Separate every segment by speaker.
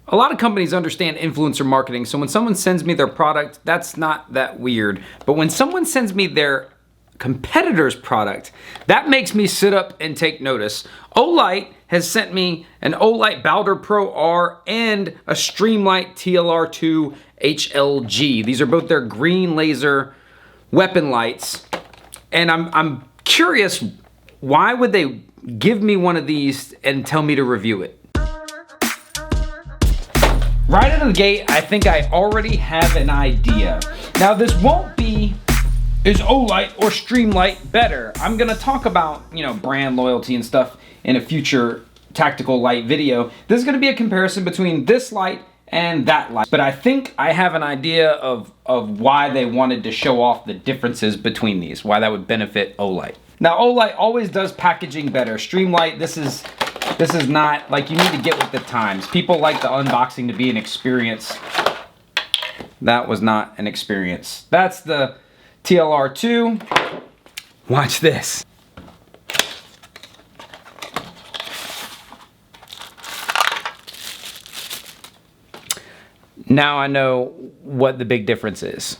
Speaker 1: A lot of companies understand influencer marketing, so when someone sends me their product, that's not that weird. But when someone sends me their competitor's product, that makes me sit up and take notice. Olight has sent me an Olight Baldr Pro R and a Streamlight TLR-2 HLG. These are both their green laser weapon lights. And I'm curious, why would they give me one of these and tell me to review it? Right out of the gate, I think I already have an idea. Now this won't be, is Olight or Streamlight better? I'm gonna talk about, you know, brand loyalty and stuff in a future tactical light video. This is gonna be a comparison between this light and that light. But I think I have an idea of why they wanted to show off the differences between these, why that would benefit Olight. Now Olight always does packaging better. Streamlight, this is not, like, you need to get with the times. People like the unboxing to be an experience. That was not an experience. That's the TLR-2. Watch this. Now I know what the big difference is.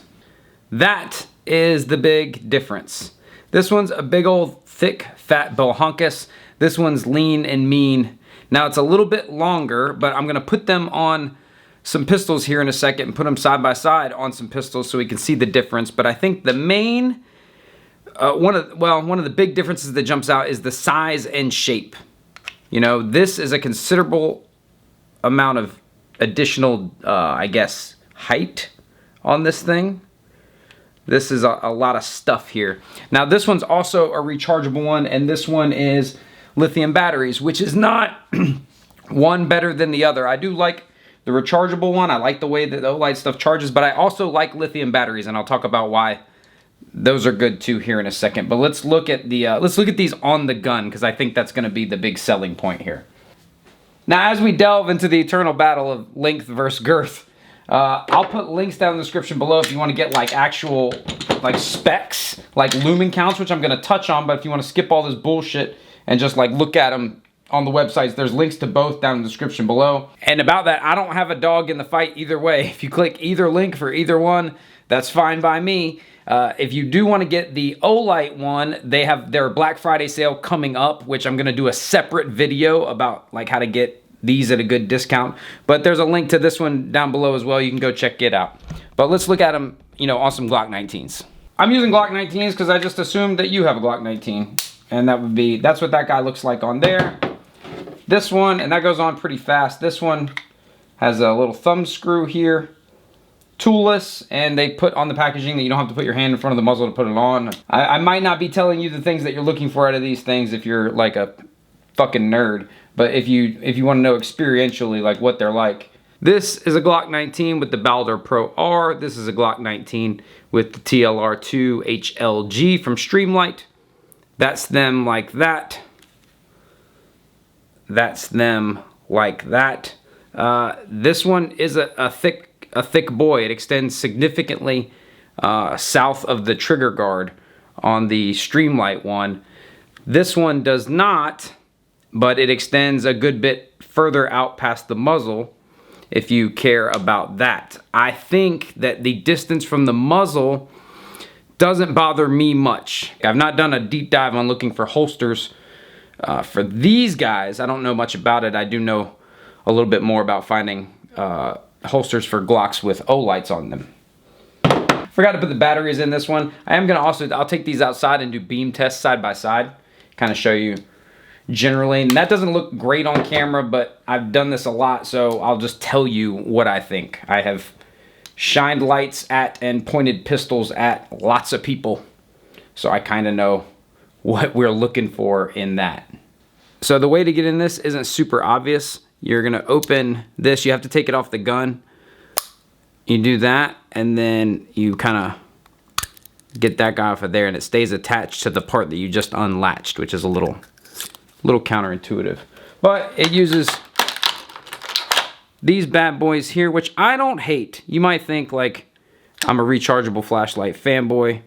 Speaker 1: That is the big difference. This one's a big old thick fat bohunkus. This one's lean and mean. Now it's a little bit longer, but I'm gonna put them on some pistols here in a second and put them side by side on some pistols so we can see the difference. But I think the main, one of the big differences that jumps out is the size and shape. You know, this is a considerable amount of additional, I guess, height on this thing. This is a lot of stuff here. Now this one's also a rechargeable one, and this one is lithium batteries, which is not one better than the other. I do like the rechargeable one. I like the way that the Olight stuff charges, but I also like lithium batteries, and I'll talk about why those are good too here in a second. But let's look at the let's look at these on the gun, because I think that's going to be the big selling point here. Now, as we delve into the eternal battle of length versus girth, I'll put links down in the description below if you want to get like actual like specs, like lumen counts, which I'm going to touch on. But if you want to skip all this bullshit and just like look at them on the websites, there's links to both down in the description below. And about that, I don't have a dog in the fight either way. If you click either link for either one, that's fine by me. If you do want to get the Olight one, they have their Black Friday sale coming up, which I'm going to do a separate video about like how to get these at a good discount. But there's a link to this one down below as well. You can go check it out. But let's look at them, you know, on some Glock 19s. I'm using Glock 19s because I just assumed that you have a Glock 19. And that's what that guy looks like on there. This one, and that goes on pretty fast. This one has a little thumb screw here, toolless, and they put on the packaging that you don't have to put your hand in front of the muzzle to put it on. I might not be telling you the things that you're looking for out of these things if you're like a fucking nerd, but if you want to know experientially like what they're like. This is a Glock 19 with the Baldr Pro R. This is a Glock 19 with the TLR-2 HLG from Streamlight. That's them like that. That's them like that. This one is a thick boy. It extends significantly south of the trigger guard on the Streamlight one. This one does not, but it extends a good bit further out past the muzzle if you care about that. I think that the distance from the muzzle doesn't bother me much. I've not done a deep dive on looking for holsters for these guys. I don't know much about it. I do know a little bit more about finding holsters for Glocks with Olights on them. Forgot to put the batteries in this one. I am gonna I'll take these outside and do beam tests side by side, kind of show you generally. And that doesn't look great on camera, but I've done this a lot, so I'll just tell you what I think. I have shined lights at and pointed pistols at lots of people, so I kind of know what we're looking for in that. So the way to get in this isn't super obvious. You're gonna open this, you have to take it off the gun. You do that, and then you kind of get that guy off of there, and it stays attached to the part that you just unlatched, which is a little counterintuitive. But it uses these bad boys here, which I don't hate. You might think like I'm a rechargeable flashlight fanboy.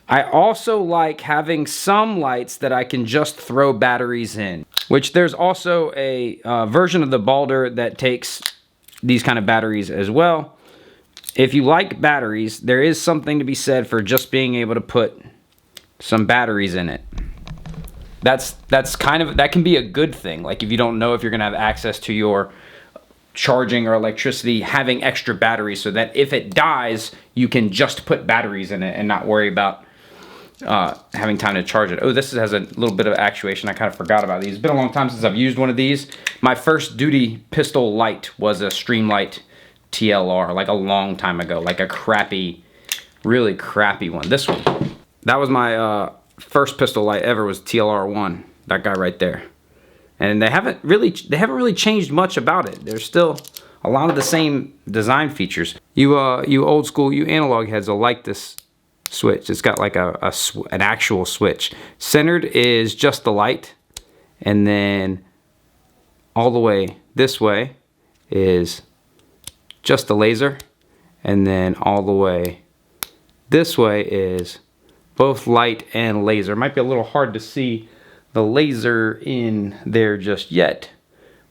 Speaker 1: I also like having some lights that I can just throw batteries in, which there's also a version of the Baldr that takes these kind of batteries as well. If you like batteries, there is something to be said for just being able to put some batteries in it. That can be a good thing. Like if you don't know if you're gonna have access to your charging or electricity, having extra batteries so that if it dies, you can just put batteries in it and not worry about having time to charge it. Oh, this has a little bit of actuation. I kind of forgot about these. It's been a long time since I've used one of these. My first duty pistol light was a Streamlight TLR, like a long time ago, like a crappy, really crappy one. This one. That was my first pistol light ever, was TLR-1, that guy right there. And they haven't really changed much about it. There's still a lot of the same design features. You old school, you analog heads will like this switch. It's got like an actual switch. Centered is just the light, and then all the way this way is just the laser, and then all the way this way is both light and laser. It might be a little hard to see the laser in there just yet,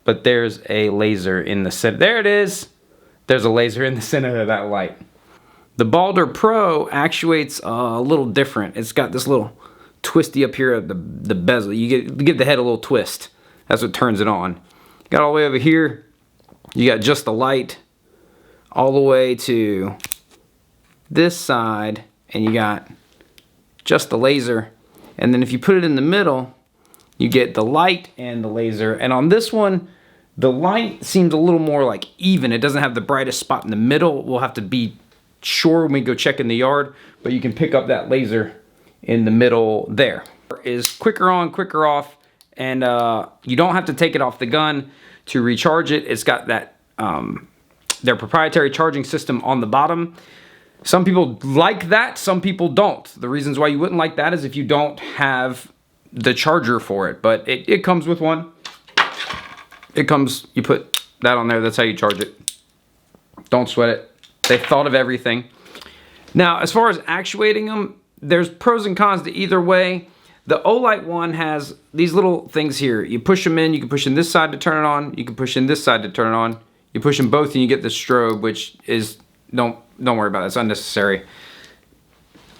Speaker 1: but there's a laser in the center. There it is. There's a laser in the center of that light. The Baldr Pro actuates a little different. It's got this little twisty up here at the bezel. You give the head a little twist. That's what turns it on. Got all the way over here. You got just the light all the way to this side, and you got just the laser. And then if you put it in the middle, you get the light and the laser. And on this one, the light seems a little more like even. It doesn't have the brightest spot in the middle. We'll have to be sure when we go check in the yard, but you can pick up that laser in the middle there. Is quicker on, quicker off, and you don't have to take it off the gun to recharge it. It's got that their proprietary charging system on the bottom. Some people like that, some people don't. The reasons why you wouldn't like that is if you don't have the charger for it, but it comes with one. It comes, you put that on there, that's how you charge it. Don't sweat it. They thought of everything. Now, as far as actuating them, there's pros and cons to either way. The Olight one has these little things here. You push them in, you can push in this side to turn it on, you can push in this side to turn it on. You push them both and you get the strobe, which is, don't worry about it, it's unnecessary.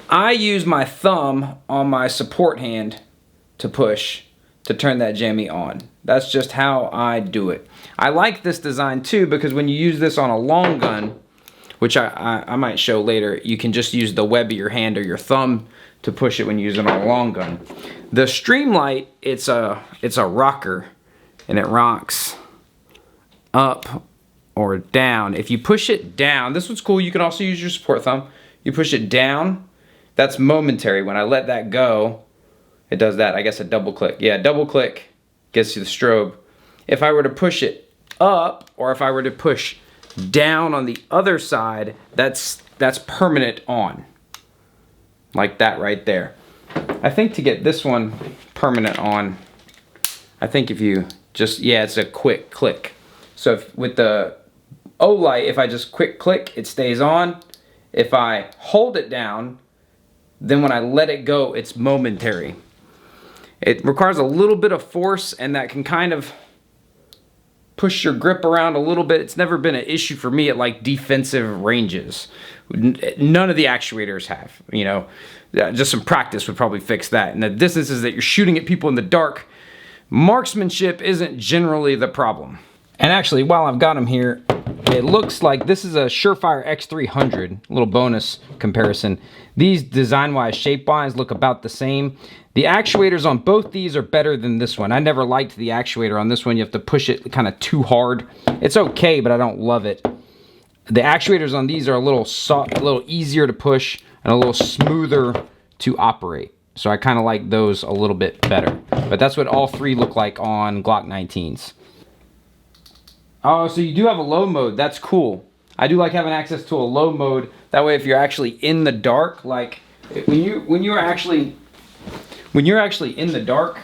Speaker 1: I use my thumb on my support hand to push to turn that jammy on. That's just how I do it. I like this design too because when you use this on a long gun, which I might show later, you can just use the web of your hand or your thumb to push it when you use it on a long gun. The Streamlight, it's a rocker, and it rocks up or down. If you push it down, this one's cool, you can also use your support thumb. You push it down, that's momentary. When I let that go, it does that. I guess a double click. Yeah, double click gets you the strobe. If I were to push it up, or if I were to push down on the other side, that's permanent on. Like that right there. I think to get this one permanent on, I think if you just, yeah, it's a quick click. So if, with the Olight, if I just quick click, it stays on. If I hold it down, then when I let it go, it's momentary. It requires a little bit of force, and that can kind of push your grip around a little bit. It's never been an issue for me at like defensive ranges. None of the actuators have, you know. Just some practice would probably fix that. And the distances that you're shooting at people in the dark, marksmanship isn't generally the problem. And actually, while I've got them here, it looks like this is a Surefire X300, little bonus comparison. These design-wise, shape-wise look about the same. The actuators on both these are better than this one. I never liked the actuator on this one. You have to push it kind of too hard. It's okay, but I don't love it. The actuators on these are a little soft, a little easier to push, and a little smoother to operate. So I kind of like those a little bit better. But that's what all three look like on Glock 19s. Oh, so you do have a low mode. That's cool. I do like having access to a low mode. That way if you're actually in the dark, like when you're actually in the dark,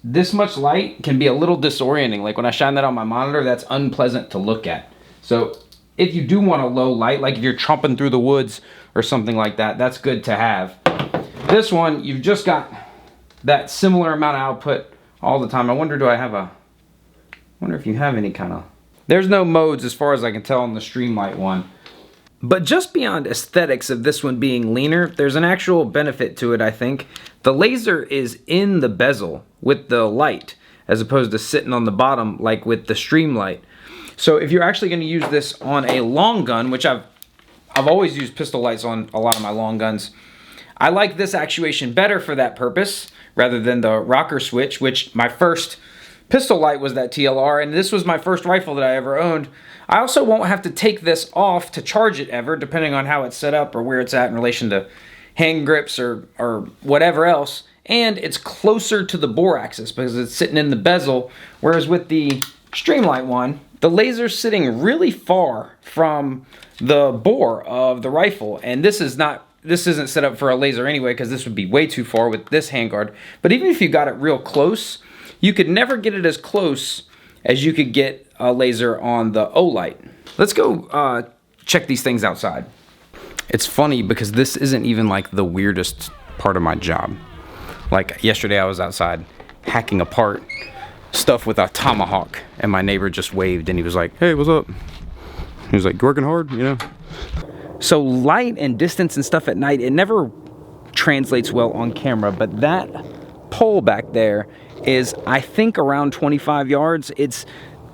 Speaker 1: this much light can be a little disorienting. Like when I shine that on my monitor, that's unpleasant to look at. So if you do want a low light, like if you're tromping through the woods or something like that, that's good to have. This one, you've just got that similar amount of output all the time. I wonder, do I have a, I wonder if you have any kind of There's no modes as far as I can tell on the Streamlight one. But just beyond aesthetics of this one being leaner, there's an actual benefit to it, I think. The laser is in the bezel with the light, as opposed to sitting on the bottom like with the Streamlight. So if you're actually going to use this on a long gun, which I've always used pistol lights on a lot of my long guns, I like this actuation better for that purpose, rather than the rocker switch, which my first pistol light was that TLR, and this was my first rifle that I ever owned. I also won't have to take this off to charge it ever, depending on how it's set up or where it's at in relation to hand grips or whatever else. And it's closer to the bore axis because it's sitting in the bezel, whereas with the Streamlight one, the laser's sitting really far from the bore of the rifle, and this isn't set up for a laser anyway, because this would be way too far with this handguard. But even if you got it real close, you could never get it as close as you could get a laser on the Olight. Let's go check these things outside. It's funny because this isn't even like the weirdest part of my job. Like yesterday I was outside hacking apart stuff with a tomahawk, and my neighbor just waved and he was like, "Hey, what's up?" He was like, "You working hard, you know?" So light and distance and stuff at night, it never translates well on camera, but that pole back there is, I think, around 25 yards.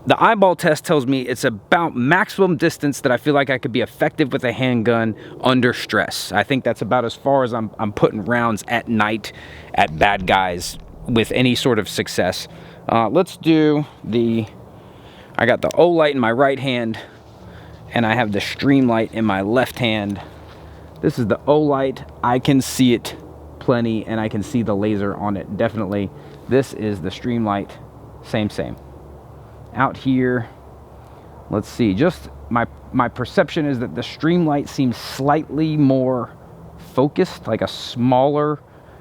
Speaker 1: The eyeball test tells me it's about maximum distance that I feel like I could be effective with a handgun under stress. I think that's about as far as I'm putting rounds at night at bad guys with any sort of success. Let's do I got the Olight in my right hand, and I have the Streamlight in my left hand. This is the Olight. I can see it plenty, and I can see the laser on it definitely. This is the Streamlight, same. Out here, let's see, just my perception is that the Streamlight seems slightly more focused, like a smaller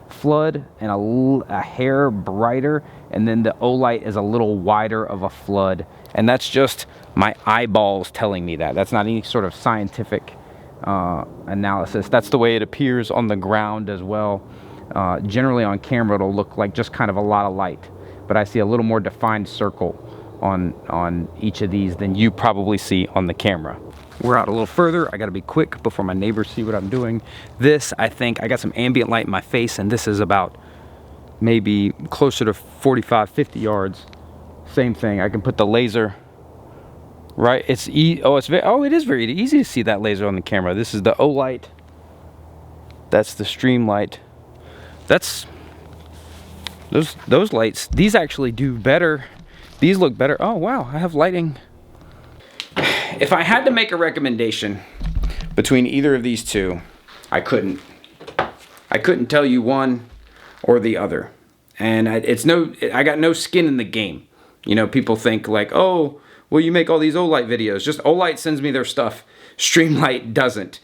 Speaker 1: flood and a hair brighter, and then the Olight is a little wider of a flood, and that's just my eyeballs telling me that. That's not any sort of scientific analysis. That's the way it appears on the ground as well. Generally on camera it'll look like just kind of a lot of light, but I see a little more defined circle on each of these than you probably see on the camera. We're out a little further. I gotta be quick before my neighbors see what I'm doing. This, I think, I got some ambient light in my face, and this is about maybe closer to 45, 50 yards. Same thing, I can put the laser right, it is very easy to see that laser on the camera. This is the Olight. That's the Streamlight. That's those lights. These actually do better. These look better. Oh wow, I have lighting. If I had to make a recommendation between either of these two, I couldn't tell you one or the other. And I got no skin in the game. You know, people think like, oh, well, you make all these Olight videos. Just Olight sends me their stuff. Streamlight doesn't.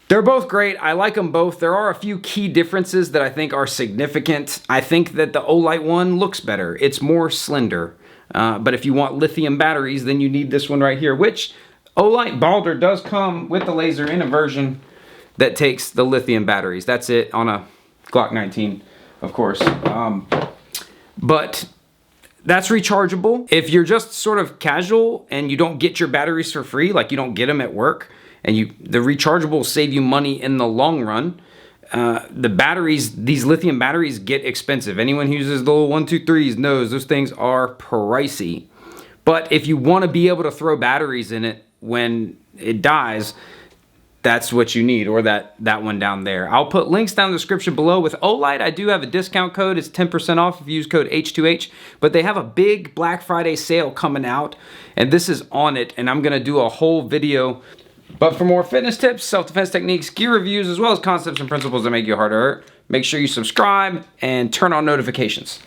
Speaker 1: They're both great. I like them both. There are a few key differences that I think are significant. I think that the Olight one looks better. It's more slender. But if you want lithium batteries, then you need this one right here, which Olight Baldr does come with the laser in a version that takes the lithium batteries. That's it on a Glock 19, of course. But that's rechargeable. If you're just sort of casual and you don't get your batteries for free, like you don't get them at work, and the rechargeable save you money in the long run. The batteries, these lithium batteries, get expensive. Anyone who uses the little 123s knows those things are pricey. But if you want to be able to throw batteries in it when it dies, that's what you need, or that one down there. I'll put links down in the description below. With Olight, I do have a discount code. It's 10% off if you use code H2H. But they have a big Black Friday sale coming out, and this is on it, and I'm going to do a whole video. But for more fitness tips, self-defense techniques, gear reviews, as well as concepts and principles that make you harder, make sure you subscribe and turn on notifications.